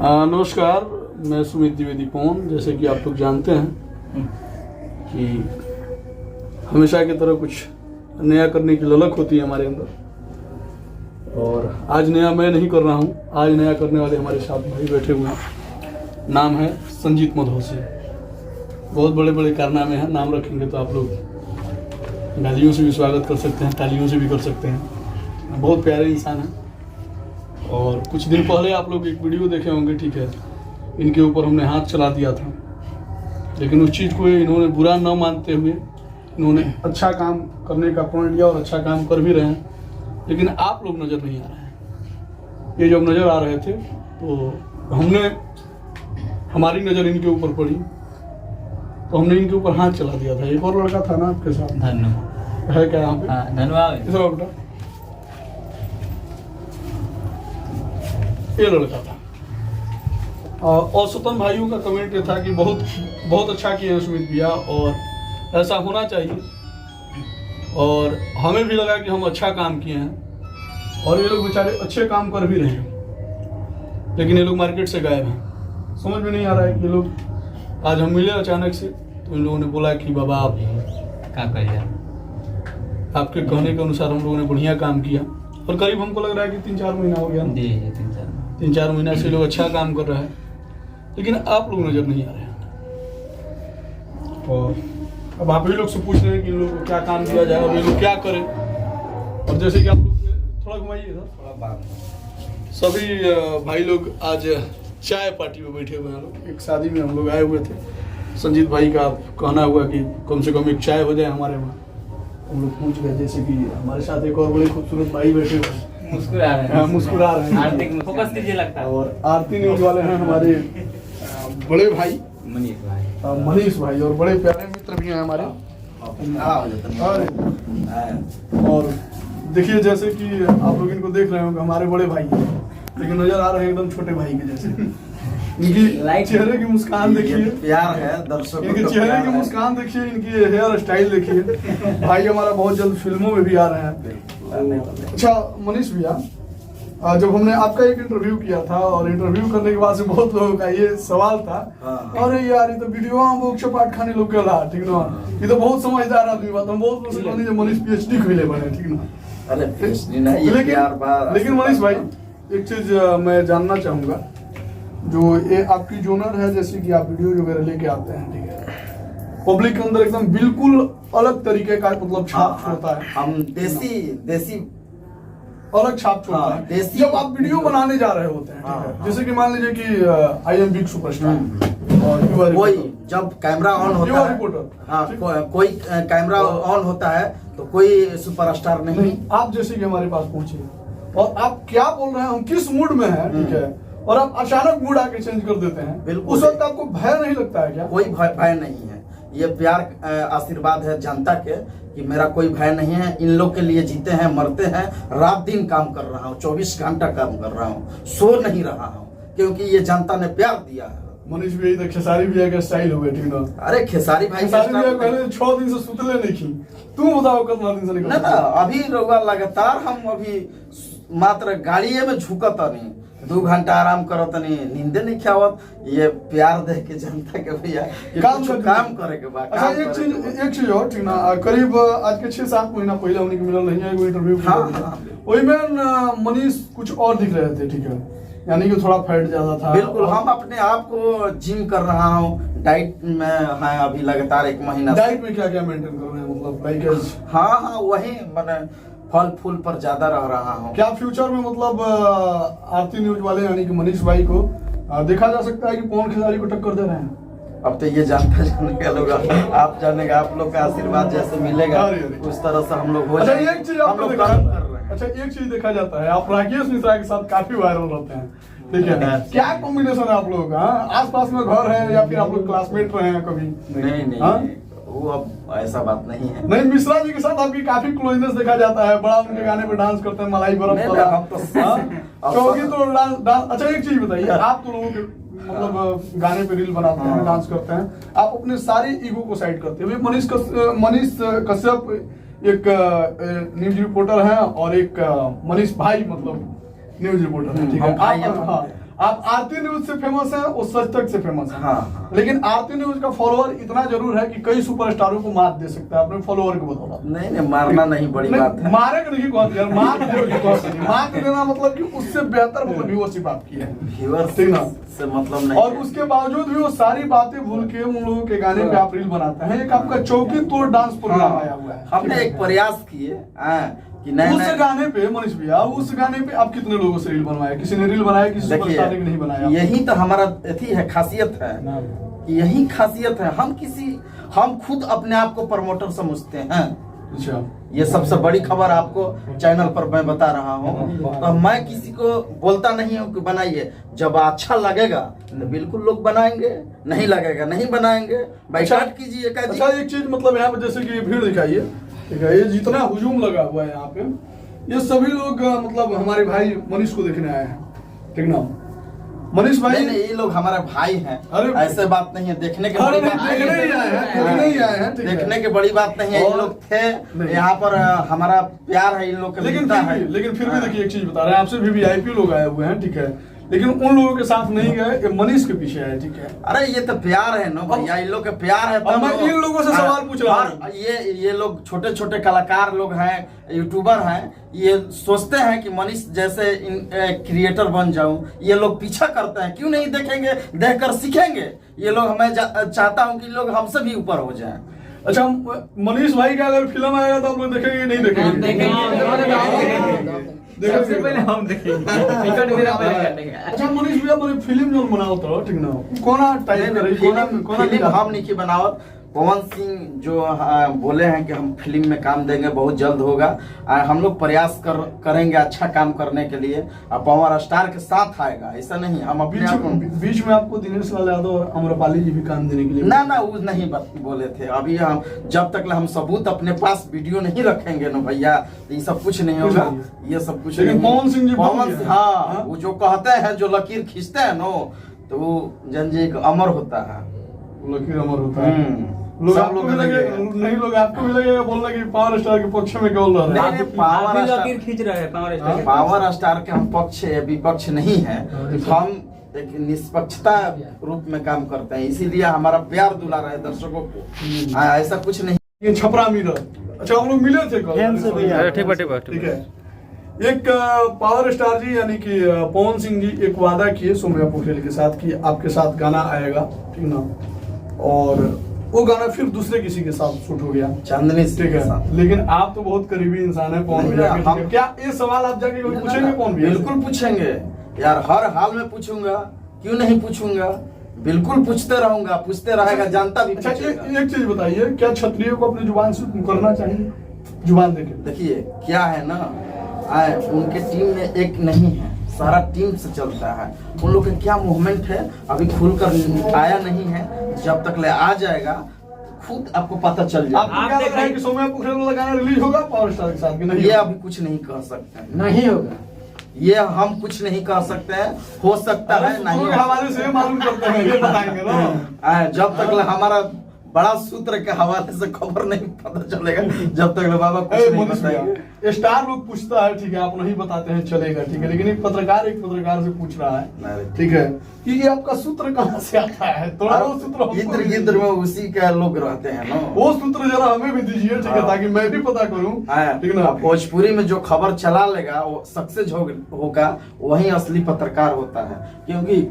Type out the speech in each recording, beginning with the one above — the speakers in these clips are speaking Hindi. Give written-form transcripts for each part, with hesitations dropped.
नमस्कार, मैं सुमित द्विवेदी पवन। जैसे कि आप लोग जानते हैं कि हमेशा की तरह कुछ नया करने की ललक होती है हमारे अंदर, और आज नया मैं नहीं कर रहा हूँ। आज नया करने वाले हमारे साथ भाई बैठे हुए हैं। नाम है संजीत मधोसी। बहुत बड़े बड़े कारनामे हैं, नाम रखेंगे तो आप लोग गालियों से भी स्वागत कर सकते हैं, तालियों से भी कर सकते हैं। बहुत प्यारे इंसान हैं। और कुछ दिन पहले आप लोग एक वीडियो देखे होंगे, ठीक है, इनके ऊपर हमने हाथ चला दिया था, लेकिन उस चीज़ को इन्होंने बुरा न मानते हुए इन्होंने अच्छा काम करने का प्रण लिया और अच्छा काम कर भी रहे हैं। लेकिन आप लोग नज़र नहीं आ रहे हैं। ये जब नज़र आ रहे थे तो हमारी नज़र इनके ऊपर पड़ी तो हमने इनके ऊपर हाथ चला दिया था। एक और लड़का था ना आपके साथ, धनु है क्या यहाँ पे? धन्यवाद। बेटा ये लड़का था। और स्वतंत्र भाइयों का कमेंट ये था कि बहुत अच्छा किए हैं सुमित भैया, और ऐसा होना चाहिए। और हमें भी लगा कि हम अच्छा काम किए हैं, और ये लोग बेचारे अच्छे काम कर भी रहे हैं, लेकिन ये लोग मार्केट से गायब हैं। समझ में नहीं आ रहा है कि ये लोग आज हम मिले अचानक से, तो इन लोगों ने बोला कि बाबा आप क्या करिए, आपके कहने के अनुसार हम लोगों ने बढ़िया काम किया। और करीब हमको लग रहा है कि 3-4 महीना हो गया। 3-4 महीना से लोग अच्छा काम कर रहे हैं, लेकिन आप लोग नजर नहीं आ रहे हैं। और अब आप ही लोग से पूछ रहे हैं कि इन लोगों को क्या काम दिया जाए और ये लोग क्या करें। और जैसे कि आप लोग थोड़ा घुमाइए था, सभी भाई लोग आज चाय पार्टी में बैठे हुए हैं। लोग एक शादी में हम लोग आए हुए थे। संजीत भाई का कहना हुआ कि कम से कम एक चाय हो जाए हमारे वहाँ। हम लोग पूछ गए, जैसे कि हमारे साथ एक और बड़े खूबसूरत भाई बैठे हुए हैं, मुस्कुरा रहे हैं। आरती फोकस कीजिए लगता है। और आरती न्यूज वाले हैं हमारे बड़े भाई मनीष भाई, और बड़े प्यारे मित्र भी हैं हमारे। और देखिए, जैसे कि आप लोग इनको देख रहे होंगे, हमारे बड़े भाई हैं, लेकिन नजर आ रहे हैं एकदम छोटे भाई के जैसे। इनकी चेहरे की मुस्कान देखिए, प्यार है दर्शकों। इनके चेहरे की मुस्कान देखिए, इनकी हेयर स्टाइल देखिए। भाई हमारा बहुत जल्द फिल्मों में भी आ रहे हैं। अच्छा मनीष भैया, जब हमने आपका एक इंटरव्यू किया था, और इंटरव्यू करने के बाद से बहुत लोगों का ये सवाल था, अरे यार ये तो वीडियो हम पाठ खाने लोग के ला, ठीक ना, ये तो बहुत समझदार आदमी बात। हम बहुत पसंद करते हैं मनीष PhD खोले बने, ठीक ना। लेकिन मनीष भाई, एक चीज मैं जानना चाहूंगा, जो ये आपकी जोनर है, जैसे कि आप वीडियो वगैरह लेके आते हैं, ठीक है, पब्लिक के अंदर एकदम बिल्कुल अलग तरीके का मतलब छाप छोड़ता है। हम देसी अलग छाप छोड़ता है देसी। जब आप वीडियो बनाने जा रहे होते हैं, ठीक है, जैसे कि मान लीजिए कि आई एम बिग सुपरस्टार, और कोई जब कैमरा ऑन होता है, कोई कैमरा ऑन होता है तो कोई सुपरस्टार नहीं। आप जैसे कि हमारे पास पहुंचे और आप क्या बोल रहे हैं, हम किस मूड में हैं, ठीक है, और आप अचानक मूड आके चेंज कर देते हैं, उस वक्त आपको भय नहीं लगता है क्या? कोई भय नहीं है। ये प्यार आशीर्वाद है जनता के कि मेरा कोई भय नहीं है। इन लोग के लिए जीते हैं, मरते हैं, रात दिन काम कर रहा हूँ, 24 घंटा काम कर रहा हूँ, सो नहीं रहा हूँ, क्योंकि ये जनता ने प्यार दिया है। मनीष भी तो खेसारी भैया का स्टाइल हो गया, ठीक ना? अरे खेसारी भाई पहले 6 दिन से सुतले नहीं की, तुम बताओ कितना दिन से निकल? ना अभी लगातार हम अभी मात्र गाड़िए में झुकत नहीं, 2 घंटा आराम करत नहीं, नींदे नहीं खावत। ये प्यार दे के जनता के भैया काम करे के बाद। अच्छा एक चीज और, ठीक ना, करीब आज के 6-7 महीना पहले उन्हीं को मिलल नहीं है एगो इंटरव्यू। वही में मनीष कुछ और दिख रहे थे, ठीक है, यानी कि थोड़ा फैट ज्यादा था। बिल्कुल, हम अपने आप को जिम कर रहा हूँ, डाइट में है अभी लगातार 1 महीना। डाइट में क्या क्या मेंटेन कर रहे हैं, मतलब लाइक? हाँ वही मैंने फल फूल पर ज्यादा रह रहा हूँ। क्या फ्यूचर में मतलब आरती न्यूज वाले यानी कि मनीष भाई को देखा जा सकता है कि पवन खेसारी को टक्कर दे रहे हैं? अब तो ये जानता जाने का लोग, आप जानेगा, आप लोग का आशीर्वाद जैसे मिलेगा उस तरह से हम लोग हो जाएंगे। एक चीज आप लोग कर रहे हैं। अच्छा एक चीज देखा जाता है, आप राकेश मिश्रा के साथ काफी वायरल रहते हैं, ठीक है, क्या कॉम्बिनेशन है आप लोग? आस पास में घर है या फिर आप लोग क्लासमेट रहे हैं कभी? नहीं वो अब ऐसा बात नहीं है। नहीं, मिश्रा जी के साथ आपकी काफी क्लोजनेस देखा जाता है, बड़ा उनके गाने पे डांस करते हैं, मलाई बर्फ चौकी तो डांस। अच्छा एक चीज बताइए, आप तो लोगों के मतलब गाने पे रील बनाते हैं, डांस करते हैं, आप अपने सारी ईगो को साइड करते हैं। मनीष कश्यप एक न्यूज रिपोर्टर हैं और एक मनीष भाई मतलब न्यूज रिपोर्टर हैं, ठीक है। आप आरती न्यूज से फेमस है, वो सच तक से फेमस है। हाँ। लेकिन आरती न्यूज का फॉलोअर इतना जरूर है कि कई सुपरस्टारों को मात दे सकता है अपने फॉलोअर को बदौलत। नहीं मारना नहीं बड़ी बात है। मारे नहीं कौन यार, मात मात देना मतलब कि उससे बेहतर मतलब व्यूअरशिप आपकी है, व्यूअर्स ठीक ना? से मतलब नहीं। और उसके बावजूद भी वो सारी बातें भूल के उन लोगों के गाने पे आप रील बनाते हैं। एक आपका चौकी तोड़ डांस प्रोग्राम आया हुआ है, हमने एक प्रयास किए कि नए उस गाने पे मनीष भैया, उस गाने पे आप कितने लोगों से रील बनवाया? किसी ने रील बनाया, किसी सुपरस्टार ने नहीं बनाया? यही तो हमारा अथी है, खासियत है, यही खासियत है। हम खुद अपने आप को प्रमोटर समझते हैं। अच्छा, ये सबसे बड़ी खबर आपको चैनल पर मैं बता रहा हूँ। तो मैं किसी को बोलता नहीं हूँ कि बनाइए, जब अच्छा लगेगा तो बिल्कुल लोग बनाएंगे, नहीं लगेगा नहीं बनाएंगे। बैठाट कीजिए। अच्छा, एक चीज मतलब यहाँ पे जैसे कि भीड़ दिखाइए, ठीक है, ये जितना हुजूम लगा हुआ है यहाँ पे, ये सभी लोग मतलब हमारे भाई मनीष को देखने आए हैं, ठीक ना? मनीष भाई नहीं, ये लोग हमारे भाई हैं। अरे ऐसे बात नहीं है, देखने के अरे बड़ी बात देखने ही आए हैं, देखने ही आए हैं, ठीक है। देखने की बड़ी बात नहीं है। ये लोग थे यहाँ पर, हमारा प्यार है इन लोग का। लेकिन फिर भी देखिए, एक चीज बता रहे हैं आपसे, भी वीआईपी लोग आए हुए हैं, ठीक है, लेकिन उन लोगों के साथ नहीं गए, ये मनीष के पीछे है, ठीक है। अरे ये तो प्यार है ना भैया, इन लोग का प्यार है। अब मैं इन लोगों से सवाल पूछ रहा हूँ। ये लोग छोटे छोटे कलाकार लोग हैं, यूट्यूबर हैं, ये सोचते हैं कि मनीष जैसे क्रिएटर बन जाऊं। ये लोग पीछा करते हैं, क्यों नहीं देखेंगे, देखकर सीखेंगे। ये लोग मैं चाहता हूं कि लोग हमसे भी ऊपर हो जाएं। अच्छा, मनीष भाई का अगर फिल्म आएगा तो आप लोग देखेंगे नहीं देखेंगे? सबसे पहले हम देखेंगे। टिकट मेरा पहले कटेंगे। अच्छा मनीष भैया, बोले फिल्म जो बनाओ तो ठीक ना, कोना टाइप करे, फिल्म हम नहीं बनावत। पवन सिंह जो बोले हैं कि हम फिल्म में काम देंगे, बहुत जल्द होगा। हम लोग प्रयास करेंगे अच्छा काम करने के लिए। पावर स्टार के साथ आएगा, ऐसा नहीं हम अपने बीच में आपको दिनेश लाल यादव और अम्रपाली जी भी काम देने के लिए ना वो नहीं बोले थे। अभी हम जब तक हम सबूत अपने पास वीडियो नहीं रखेंगे ना भैया, ये सब कुछ नहीं होगा। ये सब कुछ नहीं। पवन सिंह जी, हाँ, वो जो कहते हैं, जो लकीर खींचते हैं नो, तो वो जनजी अमर होता है, लकीर अमर होता है। लोग आपको भी लगे नहीं, लोग आपको भी लगेगा बोलना कि पावर स्टार के पक्ष में बोल रहे हैं। नहीं, पावर लकीर खींच रहे हैं पावर स्टार के हम पक्ष विपक्ष नहीं है। हम एक निष्पक्षता रूप में काम करते हैं, इसीलिए हमारा प्यार दुलार है दर्शकों को। ऐसा कुछ नहीं। छपरा मीरर, अच्छा हम लोग मिले थे कल, ठीक है। एक पावर स्टार जी यानी कि पवन सिंह जी एक वादा किए सोम्या पोखरेल के साथ कि आपके साथ गाना आएगा, ठीक ना, और वो गाना फिर दूसरे किसी के साथ शूट हो गया, चांदनी, ठीक है। लेकिन आप तो बहुत करीबी इंसान है पवन भैया के, क्या ये सवाल आप जाके कभी पूछेंगे पवन भैया? बिल्कुल पूछेंगे यार, हर हाल में पूछूंगा, क्यों नहीं पूछूंगा, बिल्कुल पूछते रहूंगा, पूछते रहेगा, जानता भी। अच्छा, एक चीज बताइए, क्या क्षत्रिय को अपनी जुबान से करना चाहिए? जुबान देके देखिए क्या है ना, उनके टीम में एक नहीं है, सारा टीम से चलता है। उन लोग का क्या मूवमेंट है अभी खुलकर आया नहीं है, जब तक ले आ जाएगा खुद आपको पता चल जाएगा। आपको क्या लग रहा है कि सोम्या पोखरेल वाला गाना रिलीज होगा पावर स्टार के साथ कि नहीं? ये अभी कुछ नहीं कह सकते, नहीं होगा, ये हम कुछ नहीं कह सकते हैं। हो सकता है नहीं, हमारे से मालूम करते हैं, ये बताएंगे ना। जब तक हमारा बड़ा सूत्र के हवाले से खबर नहीं पता चलेगा, जब तक बाबा कुछ नहीं बताएंगे। स्टार लोग पूछता है, ठीक है, आप नहीं बताते हैं चलेगा, ठीक है, लेकिन एक पत्रकार से पूछ रहा है, ठीक है, कि ये आपका सूत्र कहाँ से आता है? थोड़ा वो सूत्र गिद्र में उसी के लोग रहते हैं ना, वो सूत्र जरा हमें भी दीजिए, ठीक है, ताकि मैं भी पता करूँ, ठीक ना। भोजपुरी में जो खबर चला लेगा वो सक्सेस होगा, वही असली पत्रकार होता है, क्योंकि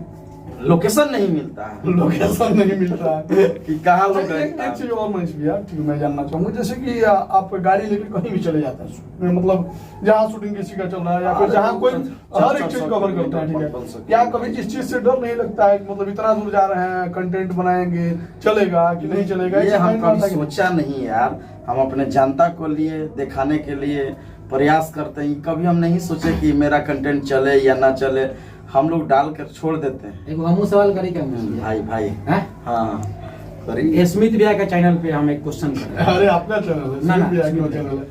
लोकेशन नहीं मिलता है, लोकेशन नहीं मिलता है कि कहाँ लोग। एक चीज और मनीष भैया, ठीक है, मैं जानना चाहूंगा, जैसे कि आप गाड़ी लेकर कहीं भी चले जाते हैं, मतलब जहाँ शूटिंग किसी का चल रहा है या फिर जहाँ कोई हर एक चीज कवर करता है, ठीक है, क्या कभी इस चीज से डर नहीं लगता है कि मतलब इतना दूर जा रहे हैं, कंटेंट बनाएंगे, चलेगा कि नहीं चलेगा? ये हम कभी सोचा नहीं यार, हम अपने जनता को लिए दिखाने के लिए प्रयास करते हैं। कभी हम नहीं सोचे कि मेरा कंटेंट चले या ना चले, हम लोग डाल कर छोड़ देते हैं। एक हम सवाल करें क्या भाई हाँ, करिए। स्मित भैया के चैनल पे हम एक क्वेश्चन कर रहे हैं। अरे आपका चैनल है।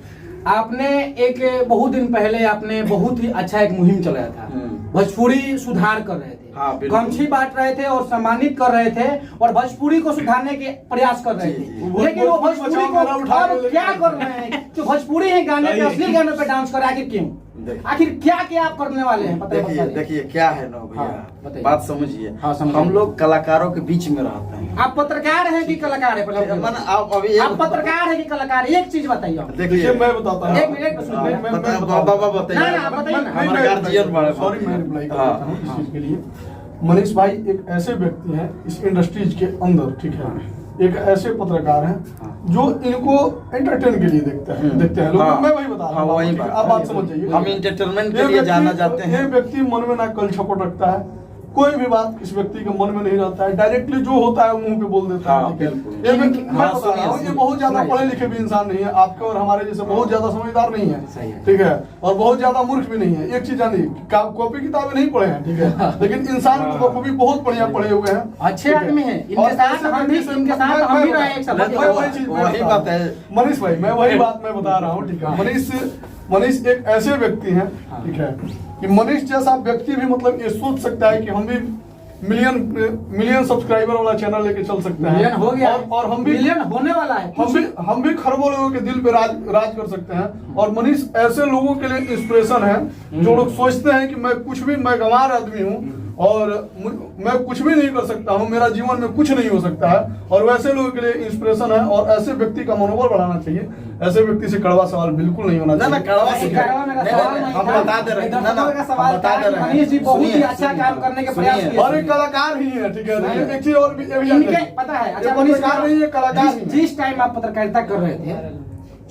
आपने एक बहुत दिन पहले आपने बहुत ही अच्छा एक मुहिम चलाया था, भोजपुरी सुधार कर रहे थे, हाँ, गमछी बांट रहे थे और सम्मानित कर रहे थे और भोजपुरी को सुधारने के प्रयास कर रहे थे, लेकिन वो भोजपुरी को अब क्या कर रहे हैं? जो भोजपुरी है गाने पे, असली गानों पे डांस कर, आखिर क्यों? देखिए। आखिर क्या क्या आप करने वाले हैं, पता देखिए बताइए। देखिए क्या है ना हाँ, भैया, बताइए। बात समझिए। हाँ, समझिए। हम लोग कलाकारों के बीच में रहते हैं। आप पत्रकार हैं कि कलाकार है? पहले मन आप अभी आप पत्रकार है कि कलाकार? एक चीज बताइए आप। देखिए मैं बताता हूँ। एक मिनट सुनिए। बाबा ना, बताइए। ना, बताइए ना। हमारा गार्जियन बड़े सॉरी, मैं रिप्लाई कर हाँ। देता हूँ इस चीज के लिए। मनीष भाई एक ऐसे व्यक्ति हैं इस इंडस्ट्रीज के अंदर, ठीक है, एक ऐसे पत्रकार हैं जो इनको एंटरटेन के लिए देखते हैं लोग। हाँ। मैं वही बता रहा हाँ, हूँ, वही ठीक है, बात। आप बात समझ जाइए। हम entertainment के ये लिए व्यक्ति- जाना चाहते हैं। ये व्यक्ति मन में ना कल छपट रखता है, कोई भी बात इस व्यक्ति के मन में नहीं रहता है, डायरेक्टली जो होता है मुंह पे बोल देता है, हाँ, ठीक है। बिल्कुल। ये व्यक्ति मैं हाँ, बता रहा हूँ, ये बहुत ज्यादा सुनिए। पढ़े लिखे भी इंसान नहीं है, आपके और हमारे जैसे बहुत ज्यादा समझदार नहीं सही है, है। ठीक है, और बहुत ज्यादा मूर्ख भी नहीं है। एक चीज जानिए, कॉपी किताबें नहीं पढ़े हैं, ठीक है, लेकिन इंसान को बखूबी बहुत बढ़िया पढ़े हुए हैं, अच्छे आदमी हैं। इनके और साथ ऐसे हम भी व्यक्ति से- इनके साथ हम भी रहे एक समय। वही चीज मैं वही बता बात रहा हूँ। है। मनीष भाई, मैं वही बात मैं बता रहा हूँ, ठीक है। मनीष एक ऐसे व्यक्ति हैं, ठीक है, कि मनीष जैसा व्यक्ति भी मतलब ये सोच सकता है कि हम भी मिलियन सब्सक्राइबर वाला चैनल लेके चल सकते हैं, मिलियन हो गया और हम भी मिलियन होने वाला है। हम भी खरबों लोगों के दिल पे राज कर सकते हैं। और मनीष ऐसे लोगों के लिए इंस्पिरेशन है जो लोग सोचते हैं कि मैं गंवार आदमी हूँ और मैं कुछ भी नहीं कर सकता हूँ, मेरा जीवन में कुछ नहीं हो सकता है, और वैसे लोगों के लिए इंस्पिरेशन है। और ऐसे व्यक्ति का मनोबल बढ़ाना चाहिए। ऐसे व्यक्ति से कड़वा सवाल बिल्कुल नहीं होना ना चाहिए। ना कड़वा से कड़वा मेरा सवाल नहीं हम था। बता दे रहे हैं। ना ना दर्शकों का सवाल हम बता था दे कि रहे हैं। मनीष जी बहुत ही सुनिए, अच्छा सुनिए, काम करने के प्रयास सुनिए। किए। और एक कलाकार ही है, ठीक है। नहीं। एक चीज और भी ये भी इनके जानते हैं। पता है, ये अच्छा पत्रकार नहीं है, कलाकार ही है। जिस टाइम आप पत्रकारिता कर रहे थे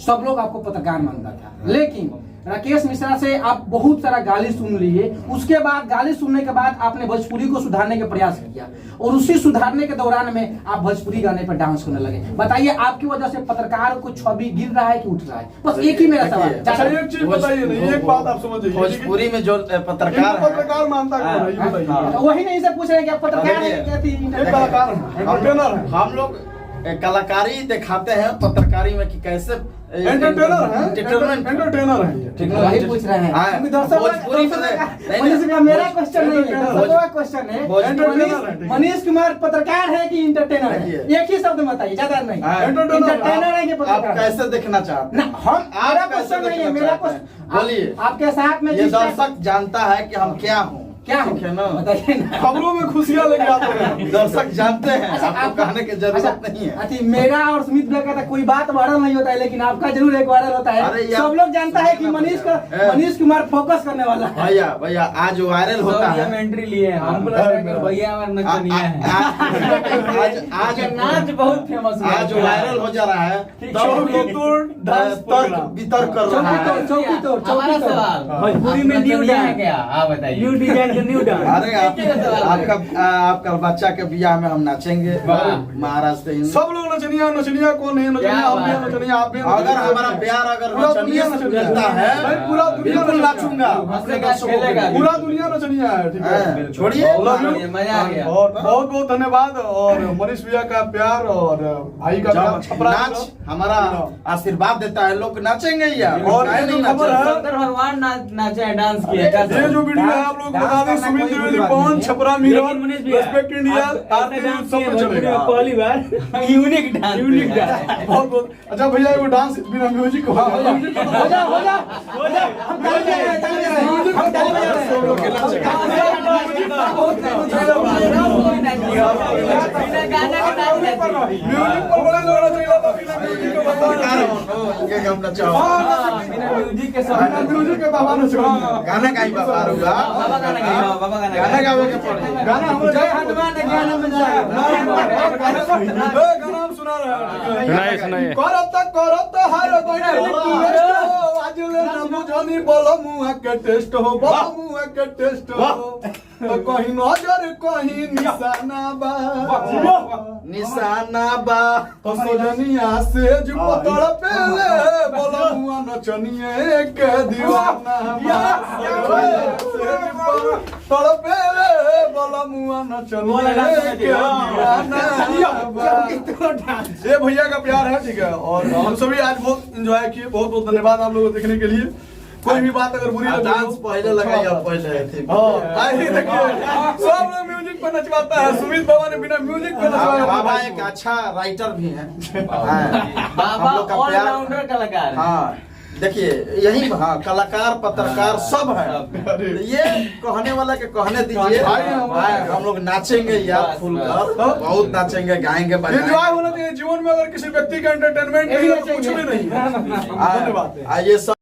सब लोग आपको पत्रकार मानता था, लेकिन राकेश मिश्रा से आप बहुत सारा गाली सुन लिए। उसके बाद गाली सुनने के बाद आपने भोजपुरी को सुधारने का प्रयास किया, और उसी सुधारने के दौरान में आप भोजपुरी गाने पर डांस करने लगे। बताइए, आपकी वजह से पत्रकार को छवि गिर रहा है कि उठ रहा है? बस एक ही मेरा सवाल है। अच्छा, एक चीज बताइए नहीं, एक बात आप समझ जाइए। भोजपुरी में जो पत्रकार इनको है, पत्रकार मानता कौन है, ये बताइए। हाँ। तो वही नहीं से पूछ रहे हैं कि आप पत्रकार हैं देखिए, क्या थी? एक कलाकार है, एंटरटेनर है, हम लोग कलाकारी दिखाते हैं पत्रकारी में कि कैसे एंटरटेनर है, एंटरटेनमेंट एंटरटेनर है ये। ठीक है। वही पूछ रहे हैं। हाँ, क्योंकि दर्शकों भोजपुरी में का- मनीष का मेरा क्वेश्चन नहीं है, दर्शकों का क्वेश्चन है। भोजपुरी- मनीष कुमार पत्रकार है कि एंटरटेनर है? देखिए। एक ही शब्द में बताइए, ज्यादा नहीं। हाँ, एंटरटेनर है कि आप पत्रकार? कैसे देखना चाहते हैं? ना, हम मेरा आप कैसे क्वेश्चन नहीं है, देखना मेरा चाहते हैं? क्वेश्चन बोलिए। आपके साथ में ये जिस टाइप- दर्शक जानता है कि हम क्या हूँ, क्या ठीक है ना? बताइए ना। खबरों में खुशियां लेके आते हैं। दर्शक जानते हैं, अच्छा, आपको कहने की जरूरत नहीं है। अच्छा, मेरा और सुमित भैया का तो कोई बात वायरल नहीं होता है, लेकिन आपका जरूर एक वायरल होता अरे है। यार, सब लोग जानता है कि मनीष कुमार फोकस करने वाला है। भैया आज वायरल होता है। एंट्री लिए हैं, हमको लग रहा है कि भैया हमारे नचनिया है। आज नाच बहुत फेमस हुआ आज है। वायरल हो जा रहा है, तब हम चौकी लोग तोड़ डांस तर्क प्रोग्राम। वितर्क कर रहा है। चौकी तोड़, हमारा चौकी तोड़। सवाल भोजपुरी में न्यू डांस है क्या? आप बताइए। न्यू डिजाइन का न्यू डांस। अरे आपका बच्चा के बियाह में हम नाचेंगे महाराष्ट्र से। सब लोग नचनिया कौन नहीं नचनिया, क्या हम भी बात है। नचनिया, आप भी अगर हमारा प्यार अगर पूरा नचनिया दुनिया से नचनिया मिलता है, भाई, पूरा दुनिया बिल्कुल नचनिया। नाचूंगा अपने हंसेगा, दर्शकों के खेलेगा लिए। पूरा दुनिया नचनिया है, ठीक है। हाँ, छोड़िए। मजा आ गया। और बहुत बहुत धन्यवाद। और मनीष भैया का प्यार और भाई का प्यार, जब छपरा नाच हमारा आशीर्वाद देता है, लोग नाचेंगे यार। और काहे ये जो नहीं खबर नाचेंगे? है, शंकर भगवान नाचे हैं, डांस किए। ये जो वीडियो है आप लोग बता दें, सुमित द्विवेदी पवन छपरा मीरा लेकिन मनीष भैया, रेस्पेक्ट इंडिया आप आरती ऐसा डांस सब किए पे भोजपुरी चलेगा। में पहली बार। Unique dance. Unique dance. बहुत बहुत अच्छा भैया, वो डांस बिना म्यूजिक हो हो जा, हो जा, हो जा। हम ताली बजा रहे हैं, ताली बजा रहे हैं, हम ताली बजा रहे हैं। सब लोग के नाचेंगे। बिना गाना के डांस करती है। म्यूजिक पर बड़ा जोर चाहिए तो बिना म्यूजिक के बता पत्रकार हो, ये हम नचाओ। बिना म्यूजिक के सब बिना म्यूजिक के बाबा नचो। गाना का ही बता रहूंगा। बाबा गाना गाइए, बाबा गाना गाना गाइए। गावे के पड़े। गाना हम जय हनुमान ज्ञान में जाए। गाना हम सुना रहे हैं। करत हर कोई आज ले ना बुझनी बोलो मुआ के टेस्ट हो, बोलो मुआ के टेस्ट हो। तो कहीं नजर कहीं निशाना बा, निशाना बा। तो सजनिया से जो पतड़ पेले बोलो मुआ नचनिए के दीवाना बा। तड़ पेले बोलो मुआ नचनिए के दीवाना बा। ये भैया का प्यार है, ठीक है। और हम सभी आज बहुत एंजॉय किए। बहुत बहुत धन्यवाद आप लोगों को देखने के लिए। कोई भी बात अगर बुरी लगे डांस पहले लगाई अब पहले थी। आइए देखिए, सब लोग म्यूजिक पर नचवाता है। सुमित बाबा ने बिना म्यूजिक पर नचवाया। बाबा एक अच्छा राइटर भी हैं। हाँ, बाबा हम लोग का प्यार। ऑलराउंडर कलाकार है। हाँ, देखिए यही, हाँ, कलाकार पत्रकार सब है। ये कहने वाला के कहने दीजिए, हम लोग नाचेंगे यार खुलकर, बहुत नाचेंगे, गाएंगे, एंजॉय होना चाहिए जीवन में। अगर किसी व्यक्ति का एंटरटेनमेंट कुछ भी नहीं है। धन्यवाद। ये सब